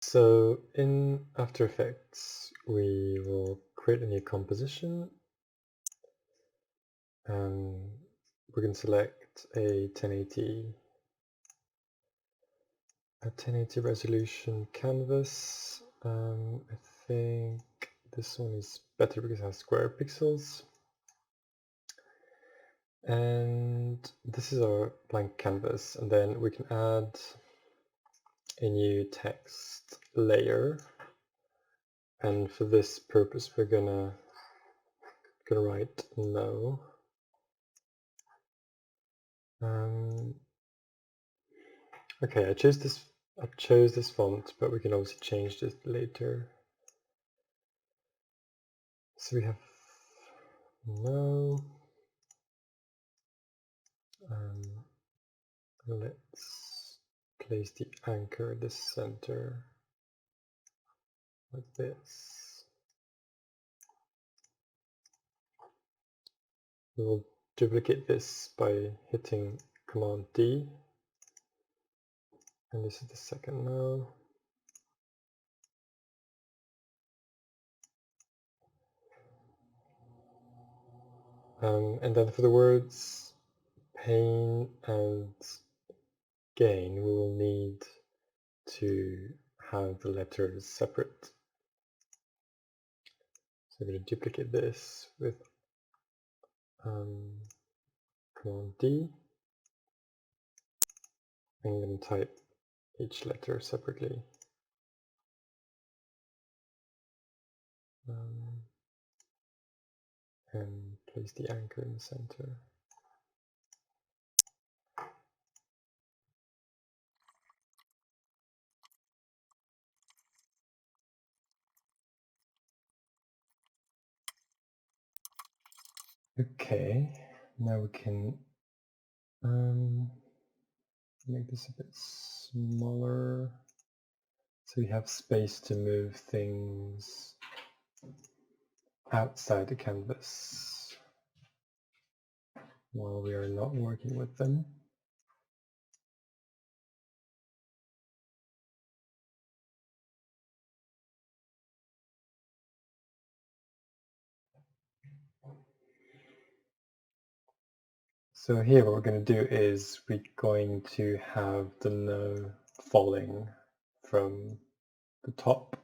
So in After Effects, we will create a new composition. We can select a 1080 resolution canvas. I think this one is better because it has square pixels. And this is our blank canvas, and then we can add a new text layer. And for this purpose, we're gonna write no. Okay, I chose this font, but we can also change this later. So we have no. Let's place the anchor at the center like this. We will duplicate this by hitting Command D, and this is the second no. And then for the words pain and gain, we will need to have the letters separate. So I'm going to duplicate this with Command D. I'm going to type each letter separately. And place the anchor in the center. Okay, now we can make this a bit smaller, so we have space to move things outside the canvas while we are not working with them. So here what we're going to do is we're going to have the no falling from the top.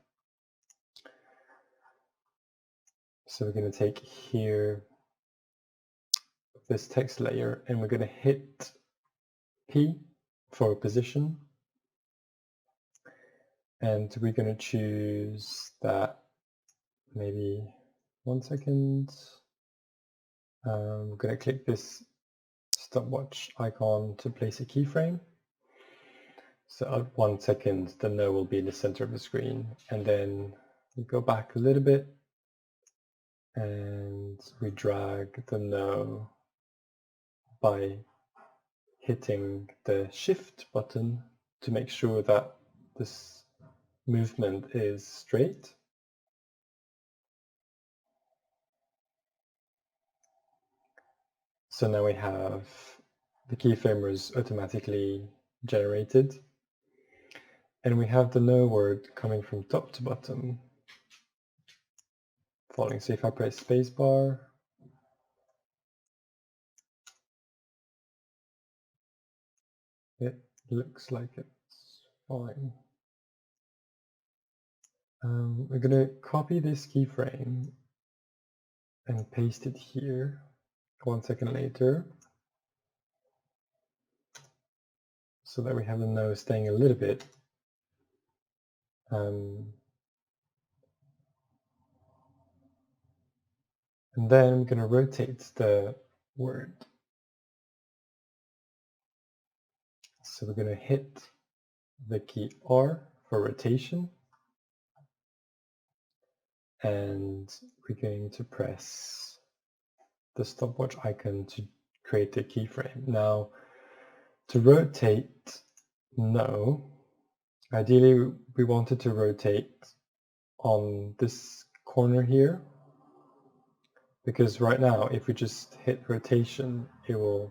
So we're going to take here this text layer, and we're going to hit P for position, and we're going to choose that, maybe 1 second. We're going to click this stopwatch icon to place a keyframe. So at 1 second, the no will be in the center of the screen, and then we go back a little bit and we drag the no by hitting the shift button to make sure that this movement is straight. So now we have the keyframers automatically generated, and we have the no word coming from top to bottom falling. So if I press spacebar, it looks like it's falling. We're going to copy this keyframe and paste it here 1 second later, so that we have the no staying a little bit and then I'm going to rotate the word. So we're going to hit the key R for rotation, and we're going to press the stopwatch icon to create the keyframe. Now, to rotate no, ideally we wanted to rotate on this corner here, because right now if we just hit rotation, it will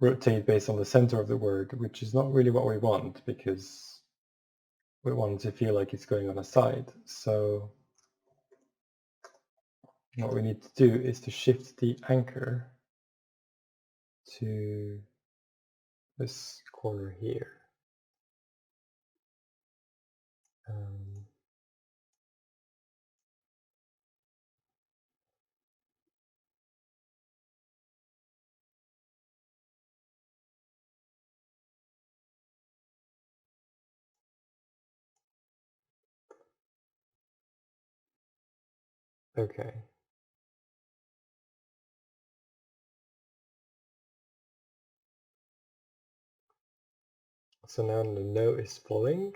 rotate based on the center of the word, which is not really what we want, because we want to feel like it's going on a side. So what we need to do is to shift the anchor to this corner here. Okay. So now the no is falling,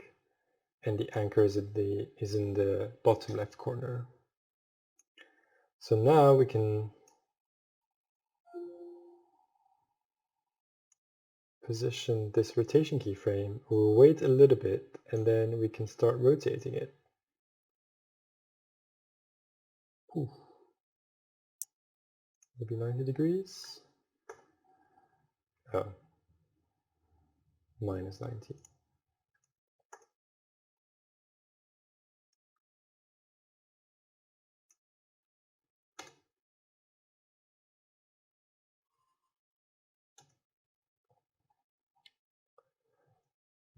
and the anchor is in the bottom left corner. So now we can position this rotation keyframe. We'll wait a little bit, and then we can start rotating it. Ooh. Maybe 90 degrees. Oh, minus 90.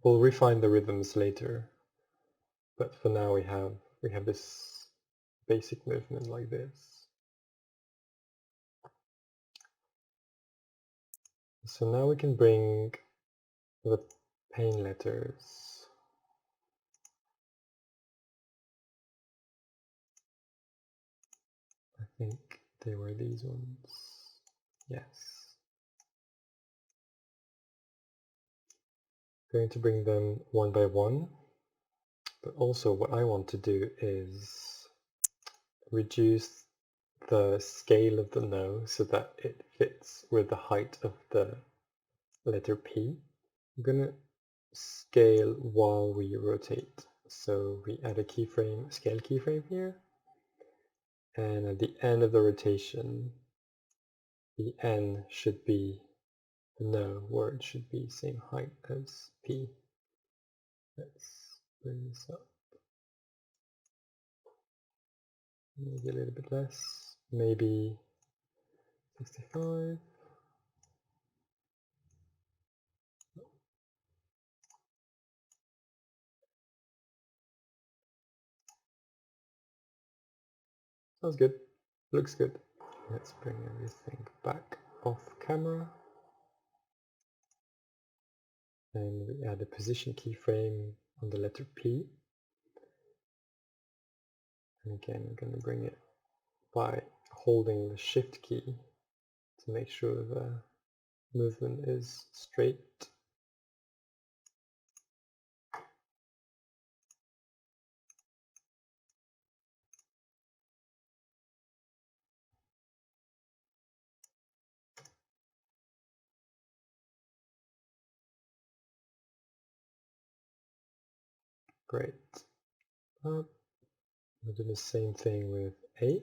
We'll refine the rhythms later, but for now we have this basic movement like this. So now we can bring the pain letters. I think they were these ones. Yes. Going to bring them one by one, but also what I want to do is reduce the scale of the no so that it fits with the height of the letter P. I'm gonna scale while we rotate. So we add a keyframe, scale keyframe here, and at the end of the rotation, the N should be the no word should be same height as P. Let's bring this up. Maybe a little bit less, maybe 65. Sounds good. Looks good. Let's bring everything back off camera. And we add a position keyframe on the letter P. And again, we're going to bring it by holding the shift key to make sure the movement is straight. Great. We'll do the same thing with A.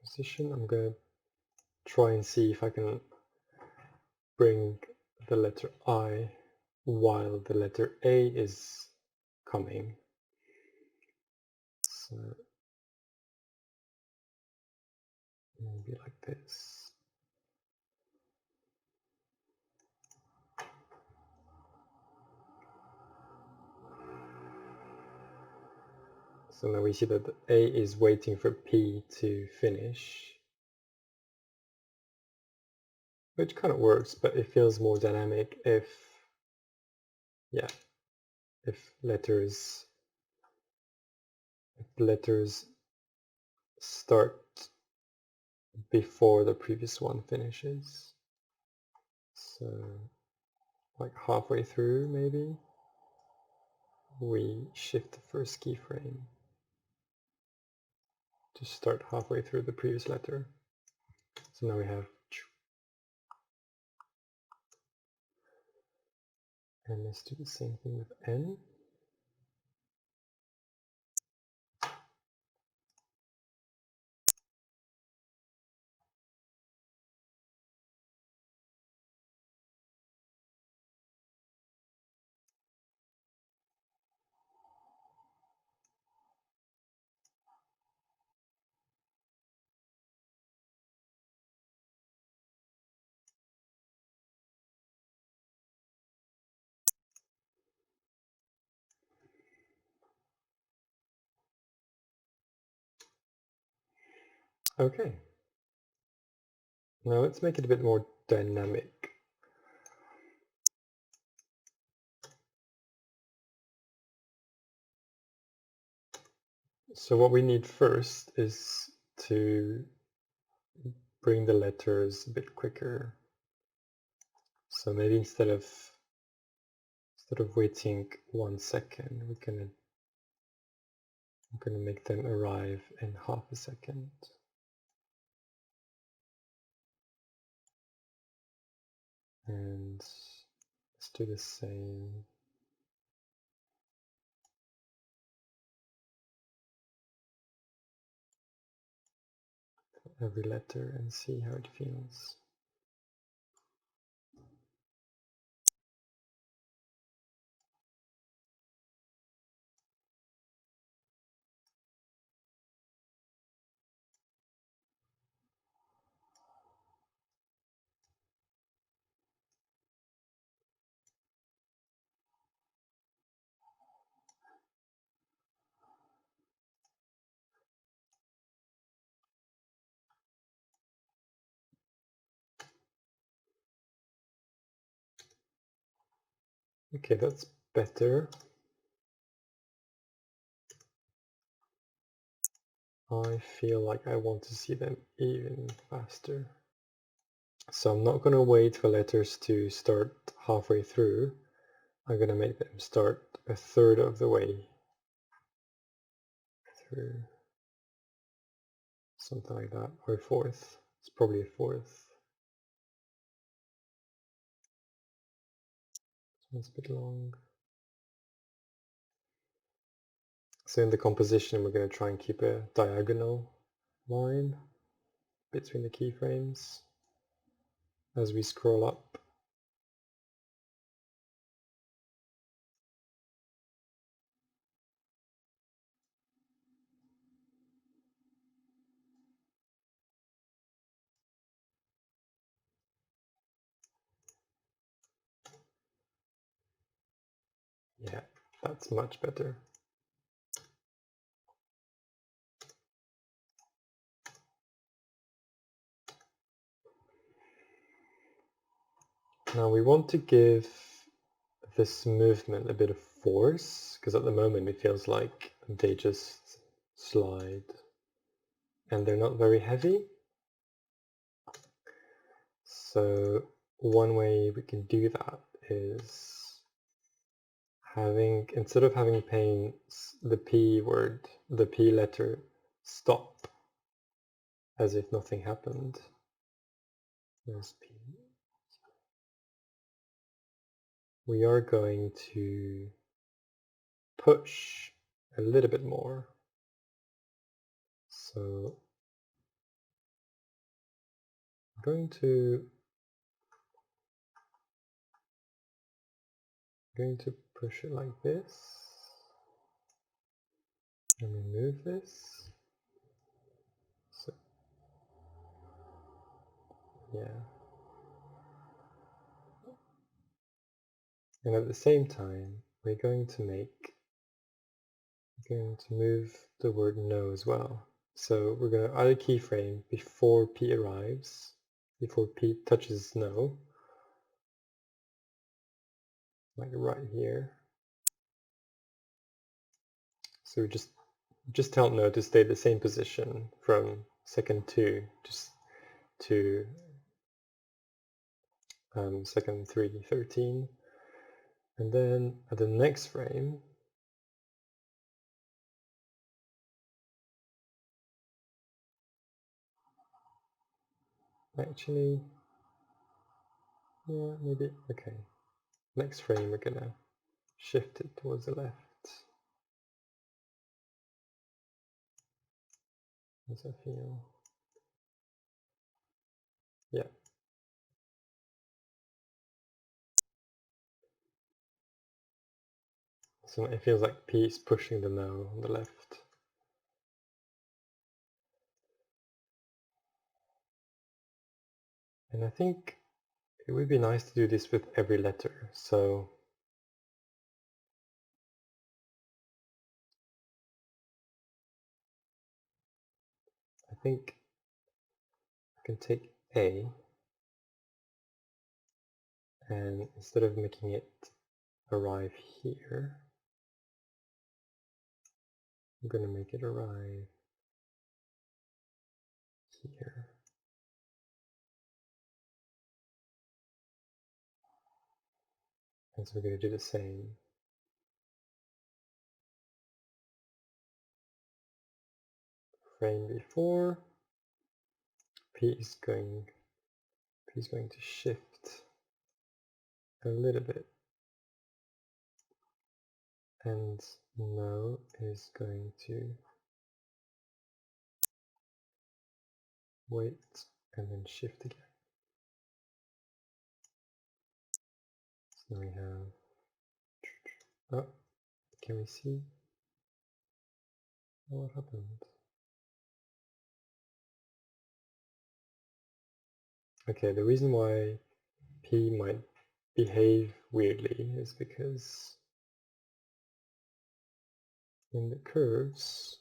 Position. I'm going to try and see if I can bring the letter I while the letter A is coming. So maybe like this. So now we see that the A is waiting for P to finish, which kind of works, but it feels more dynamic if, yeah, if letters start before the previous one finishes. So like halfway through, maybe we shift the first keyframe to start halfway through the previous letter. So now we have, and let's do the same thing with N. Okay. Now let's make it a bit more dynamic. So what we need first is to bring the letters a bit quicker. So maybe instead of waiting 1 second, we're gonna make them arrive in half a second. And let's do the same. For every letter and see how it feels. Okay, that's better. I feel like I want to see them even faster. So I'm not going to wait for letters to start halfway through. I'm going to make them start a third of the way through. Something like that, or a fourth. It's probably a fourth. This one's a bit long. So in the composition, we're going to try and keep a diagonal line between the keyframes as we scroll up. Yeah, that's much better. Now we want to give this movement a bit of force, because at the moment it feels like they just slide and they're not very heavy. So one way we can do that is instead of having the P letter stop as if nothing happened. There's P. We are going to push a little bit more. So I'm going to push it like this and remove this. So yeah. And at the same time, we're going to move the word no as well. So we're going to add a keyframe before P arrives, before P touches no, like right here. So we just tell no to stay the same position from second 2 just to second 3:13, and then at the next frame actually, yeah, maybe, okay, next frame we're gonna shift it towards the left. How does that feel? Yeah. So it feels like P is pushing the no on the left. And I think it would be nice to do this with every letter. So I think can take A, and instead of making it arrive here, I'm going to make it arrive here. And so we're going to do the same. Frame before, P is going to shift a little bit, and no is going to wait and then shift again. So we have, oh, can we see? Oh, what happened? Okay, the reason why P might behave weirdly is because in the curves,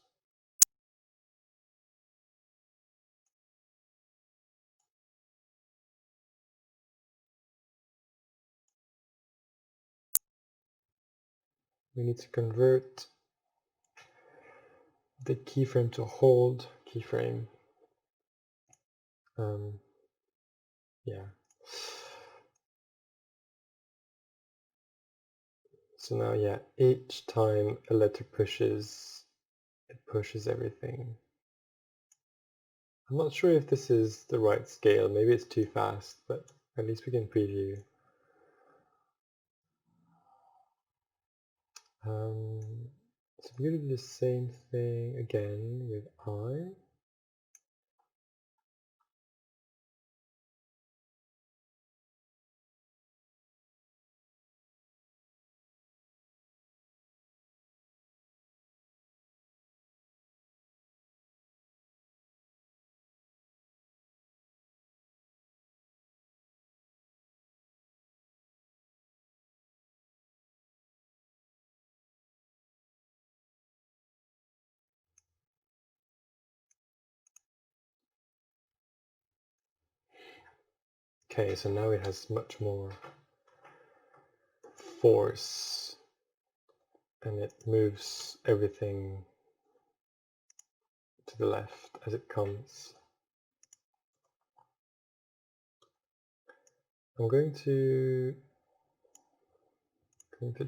we need to convert the keyframe to hold keyframe. Yeah. So now, yeah, each time a letter pushes, it pushes everything. I'm not sure if this is the right scale. Maybe it's too fast, but at least we can preview. So we're going to do the same thing again with I. Okay, so now it has much more force, and it moves everything to the left as it comes. I'm going to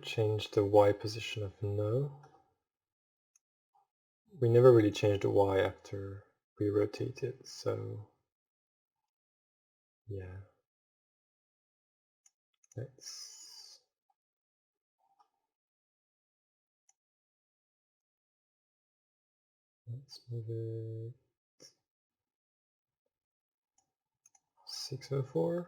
change the Y position of no. We never really changed the Y after we rotate it, so yeah. Let's move it 604.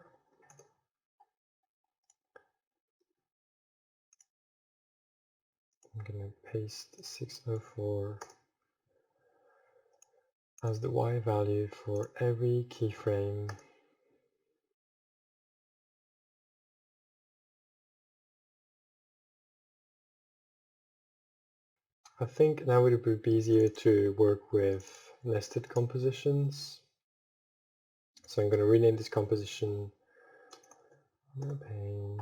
I'm going to paste 604 as the Y value for every keyframe. I think now it would be easier to work with nested compositions. So I'm going to rename this composition pane,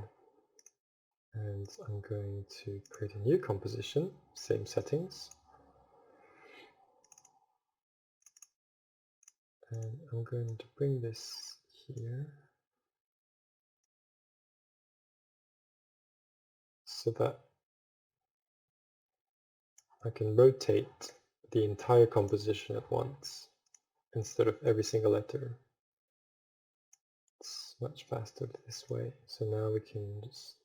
and I'm going to create a new composition, same settings. And I'm going to bring this here so that I can rotate the entire composition at once instead of every single letter. It's much faster this way. So now we can just,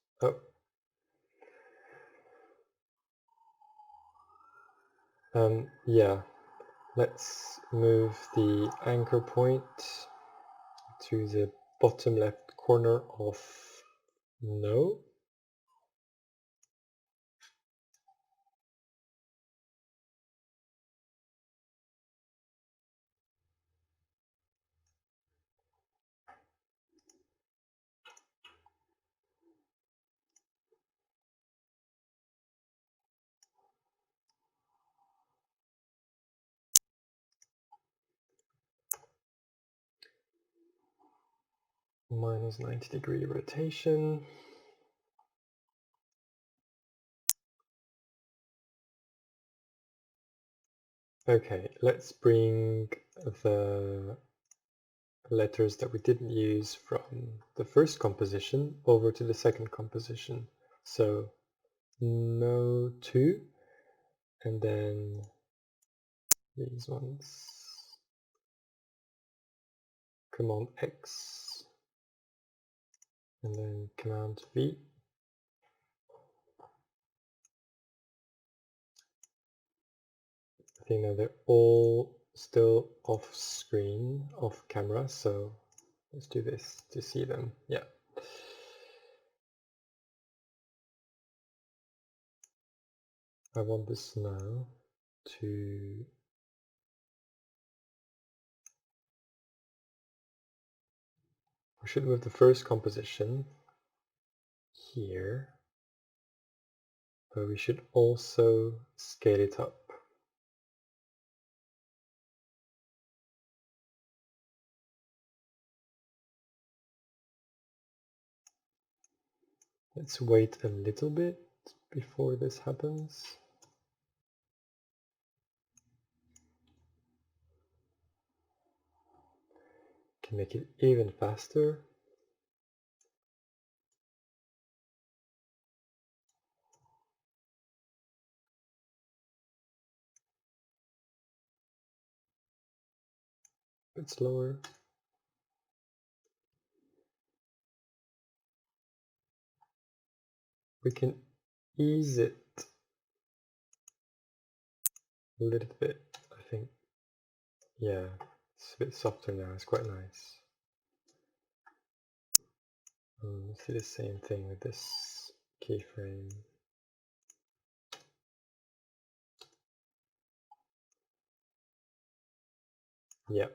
yeah, let's move the anchor point to the bottom left corner of no. minus 90-degree rotation. Okay, let's bring the letters that we didn't use from the first composition over to the second composition. So no 2, and then these ones, Command X, and then Command V. I think now they're all still off screen, off camera, so let's do this to see them. Yeah. I want this now to we should move the first composition here, but we should also scale it up. Let's wait a little bit before this happens. Can make it even faster. A bit slower. We can ease it a little bit, I think. Yeah, it's a bit softer now, it's quite nice. Let's do the same thing with this keyframe. Yep.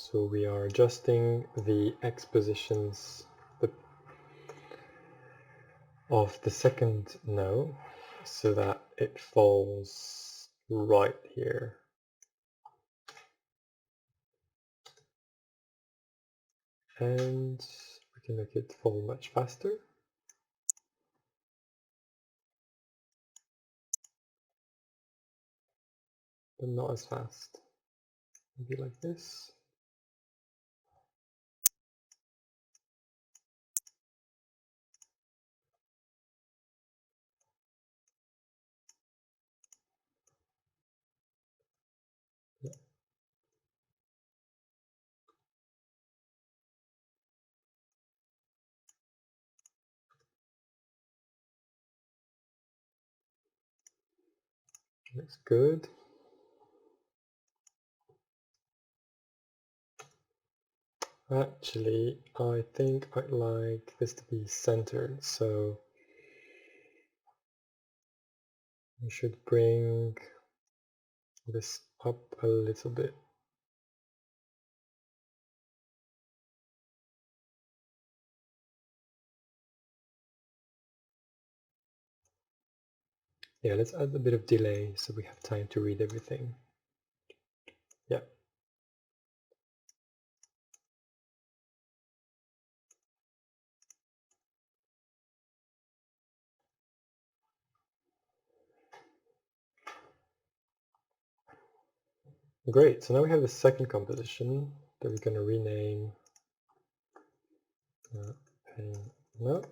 So we are adjusting the X positions of the second no so that it falls right here. And we can make it fall much faster. But not as fast. Maybe like this. Yeah. Looks good. Actually, I think I'd like this to be centered, so we should bring this up a little bit. Yeah, let's add a bit of delay so we have time to read everything. Yeah. Great, so now we have the second composition that we're going to rename no.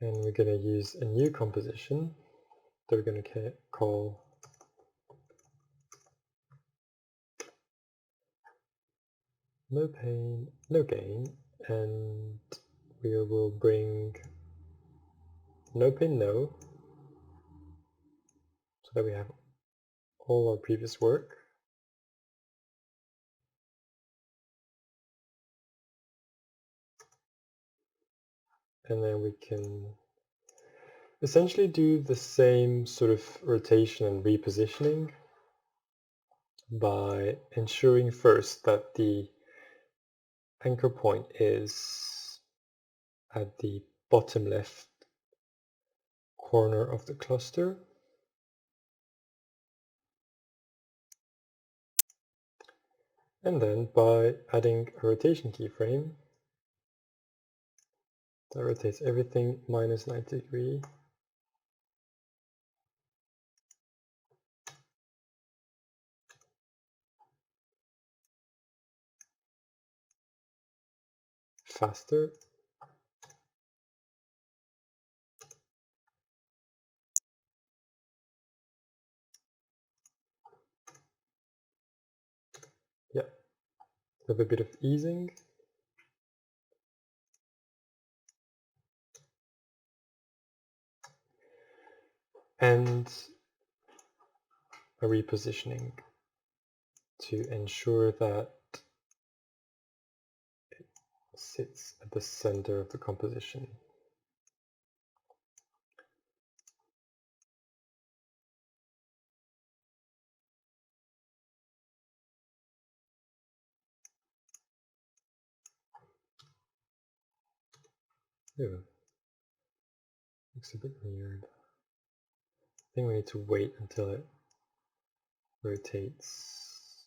And we're going to use a new composition that we're going to call no pain, no gain, and we will bring no pain no, so that we have all our previous work. And then we can essentially do the same sort of rotation and repositioning by ensuring first that the anchor point is at the bottom left corner of the cluster. And then by adding a rotation keyframe that rotates everything minus 90 degrees. Faster. Yeah, with a bit of easing. And a repositioning to ensure that it sits at the center of the composition. Ooh, looks a bit weird. I think we need to wait until it rotates.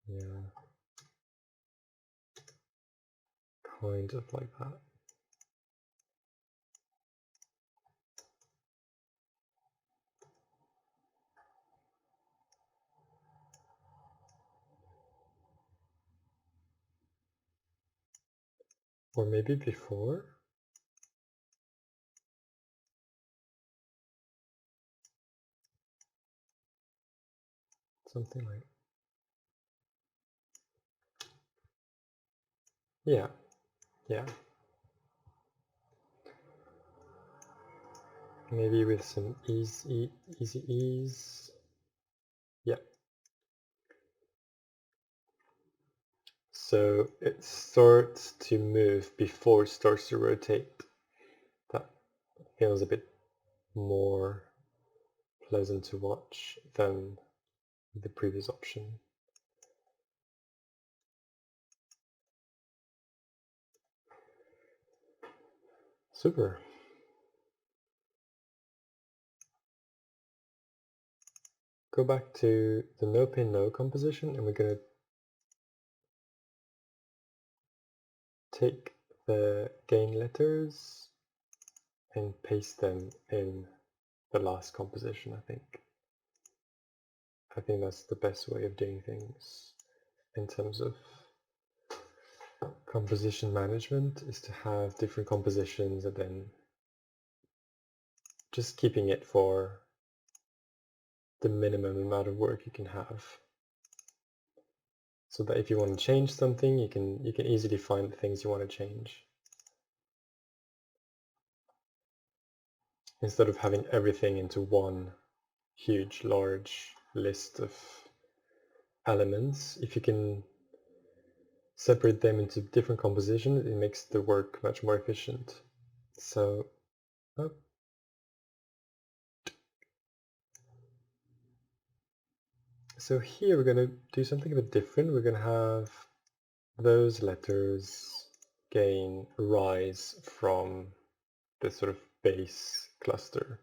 Yeah, kind of like that. Or maybe before. Something like, yeah. Maybe with some easy ease. Yeah. So it starts to move before it starts to rotate. That feels a bit more pleasant to watch than the previous option. Super. Go back to the no pin no composition, and we're going to take the gain letters and paste them in the last composition, I think. I think that's the best way of doing things in terms of composition management, is to have different compositions and then just keeping it for the minimum amount of work you can have, so that if you want to change something, you can easily find the things you want to change, instead of having everything into one huge large list of elements. If you can separate them into different compositions, it makes the work much more efficient. So so here we're going to do something a bit different. We're going to have those letters gain rise from the sort of base cluster.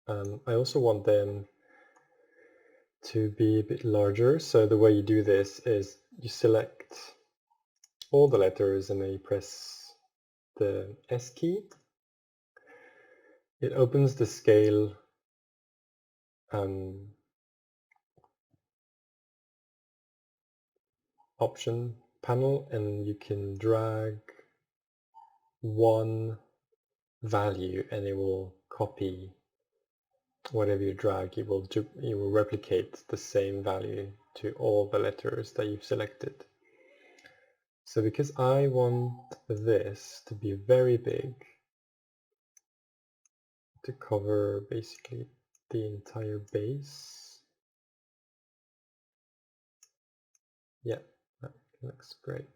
I also want them to be a bit larger. So the way you do this is you select all the letters and then you press the S key. It opens the scale option panel, and you can drag one value and it will copy whatever you drag. It will replicate the same value to all the letters that you've selected. So because I want this to be very big, to cover basically the entire base. Yeah, that looks great.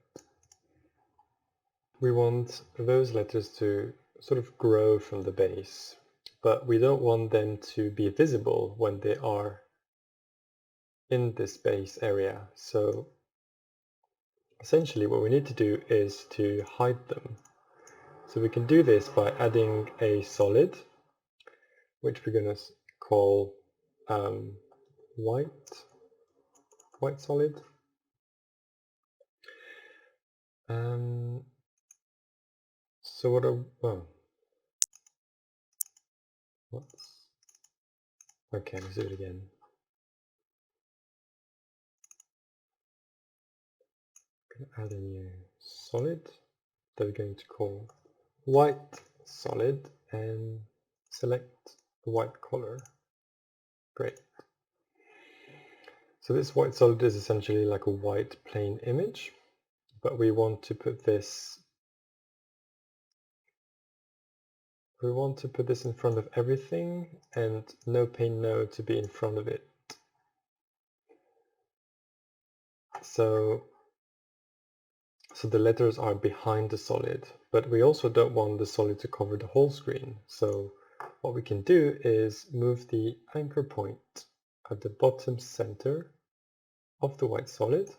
We want those letters to sort of grow from the base, but we don't want them to be visible when they are in this base area. So essentially what we need to do is to hide them. So we can do this by adding a solid, which we're going to call white solid. So what okay, let's do it again. I'm going to add a new solid that we're going to call white solid and select the white color. Great. So this white solid is essentially like a white plain image, but we want to put this in front of everything and no paint no to be in front of it. So the letters are behind the solid, but we also don't want the solid to cover the whole screen. So what we can do is move the anchor point at the bottom center of the white solid,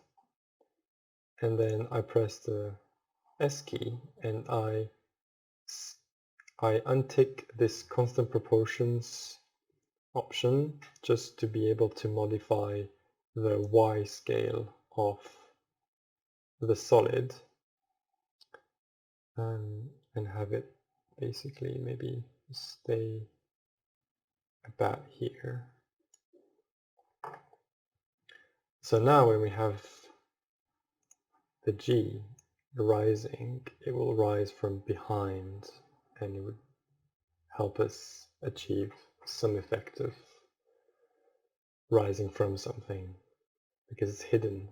and then I press the S key and I untick this constant proportions option just to be able to modify the Y scale of the solid and have it basically maybe stay about here. So now when we have the G rising, it will rise from behind and it would help us achieve some effect of rising from something because it's hidden.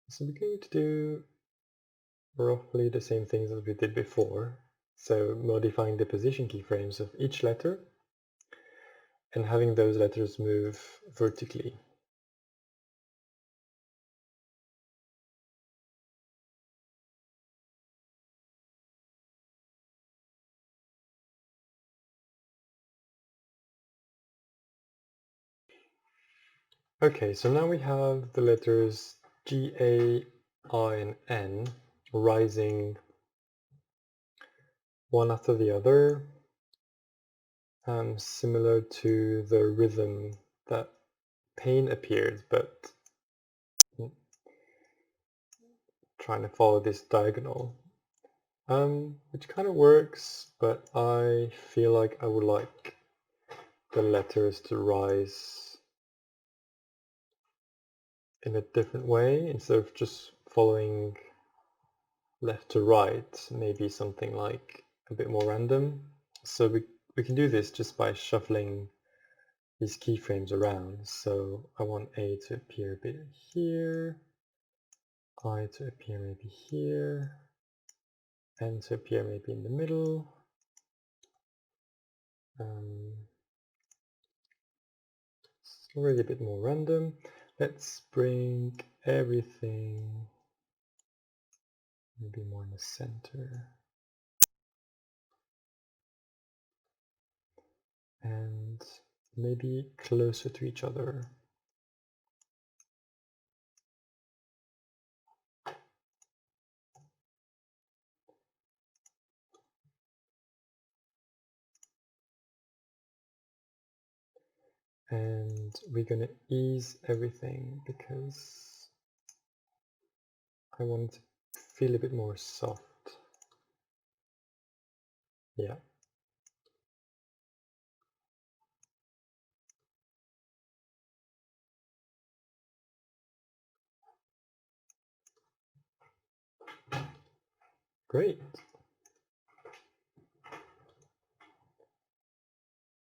So we're going to do roughly the same things as we did before. So modifying the position keyframes of each letter and having those letters move vertically. Okay, so now we have the letters G, A, I, and N rising one after the other, similar to the rhythm that paint appeared, but trying to follow this diagonal, which kind of works, but I feel like I would like the letters to rise in a different way instead of just following left to right, maybe something like a bit more random. So we can do this just by shuffling these keyframes around. So I want A to appear a bit here, I to appear maybe here, N to appear maybe in the middle. It's already a bit more random. Let's bring everything maybe more in the center. And maybe closer to each other. And we're going to ease everything because I want it to feel a bit more soft. Yeah. Great.